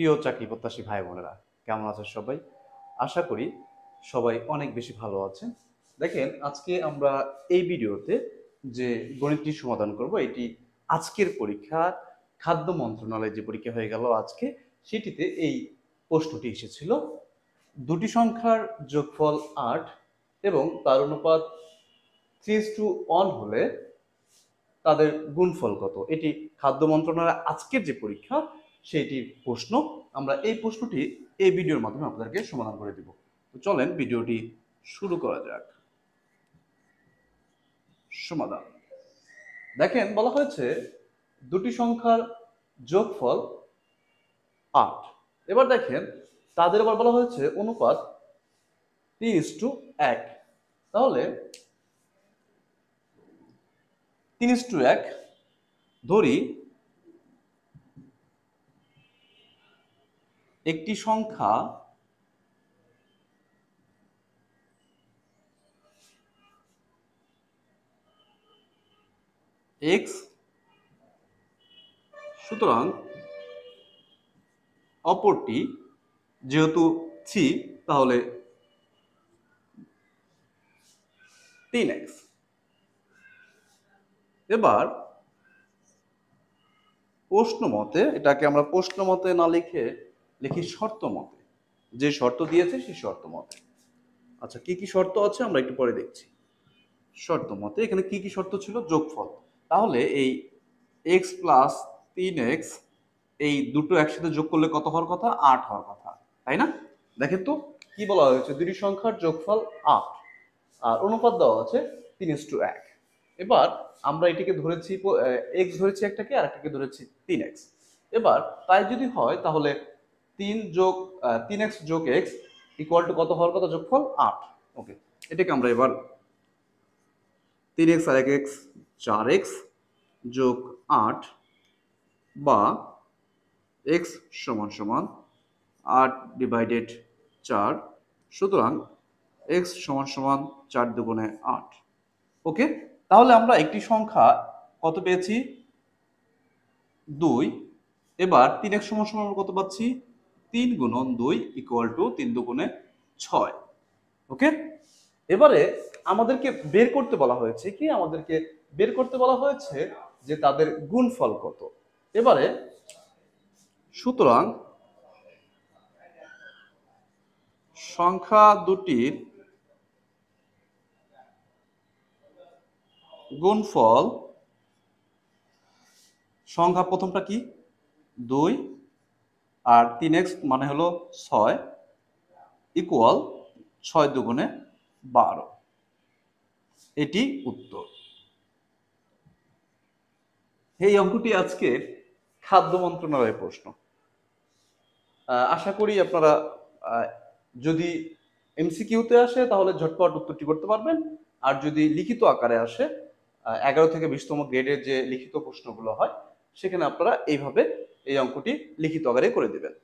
প্রিয় চাকরি প্রত্যাশী ভাই বোনেরা, কেমন আছেন সবাই? আশা করি সবাই অনেক বেশি ভালো আছেন। দেখেন, আজকে আমরা এই ভিডিওতে যে গণিতটি সমাধান করব, এটি আজকের পরীক্ষা খাদ্য মন্ত্রণালয়ে যে পরীক্ষা হয়ে গেল আজকে, সেটিতে এই প্রশ্নটি এসেছিল। দুটি সংখ্যার যোগফল ৮ এবং তার অনুপাত 3:1 হলে তাদের গুণফল কত? এটি খাদ্য মন্ত্রণালয়ের আজকের যে পরীক্ষা সেটির প্রশ্ন। আমরা এই প্রশ্নটি এই ভিডিওর মাধ্যমে আপনাদেরকে সমাধান করে দিব। তো চলেন ভিডিওটি শুরু করা যাক। সমাধান। দেখেন, বলা হয়েছে দুটি সংখ্যার যোগফল ৮। এবার দেখেন, তাদের আবার বলা হয়েছে অনুপাত 3:1। তাহলে 3:1 ধরি একটি সংখ্যা x, সুতরাং অপরটি যেহেতু 3 তাহলে 3x। এবার প্রশ্ন মতে, এটাকে আমরা প্রশ্ন মতে না লিখে লিখি শর্ত মতে। যে শর্ত দিয়েছে সেই শর্ত মতে। আচ্ছা, কি কি শর্ত আছে আমরা একটু পরে দেখছি। শর্ত মতে এখানে কি কি শর্ত ছিল? যোগফল। তাহলে এই x প্লাস 3x এই দুটো একসাথে যোগ করলে কত হওয়ার কথা? 8 হওয়ার কথা, তাই না? দেখেন তো কি বলা হয়েছে, দুটি সংখ্যার যোগফল 8 আর অনুপাত দেওয়া আছে 3:1। এবার আমরা এটিকে ধরেছি x ধরেছি একটাকে, আর একটাকে ধরেছি 3x। এবার তাই যদি হয় তাহলে 3x যোগ x ইকুয়াল টু কত হওয়ার কথা? যোগফল 8। ওকে, এটাকে আমরা এবার 3x আর 1x 4x যোগ 8 বা x সমান সমান 8 ডিভাইডেড 4, সুতরাং x সমান সমান 4 দুগুণে 8। ওকে, তাহলে আমরা একটি সংখ্যা কত পেয়েছি? 2। এবার 3x সমান সমান কত পাচ্ছি? 3 গুণন 2 ইকুয়াল টু 3 দুগুণে 6। ওকে, এবারে আমাদেরকে বের করতে বলা হয়েছে কি? আমাদেরকে বের করতে বলা হয়েছে যে তাদের গুণফল কত। এবারে সুতরাং সংখ্যা দুটির গুণফল, সংখ্যা প্রথমটা কি? 2 আর 3x মানে হলো 6 ইকুয়াল 6 দুগুণে 12। এটি উত্তর। এই অঙ্কটি আজকের খাদ্য মন্ত্রণালয়ের প্রশ্ন। আশা করি আপনারা যদি এমসিকিউতে আসে তাহলে ঝটপট উত্তরটি করতে পারবেন, আর যদি লিখিত আকারে আসে 11 থেকে 20তম গ্রেডের যে লিখিত প্রশ্নগুলো হয় সেখানে আপনারা এইভাবে এই অঙ্কটি লিখিত আকারে করে দেবেন।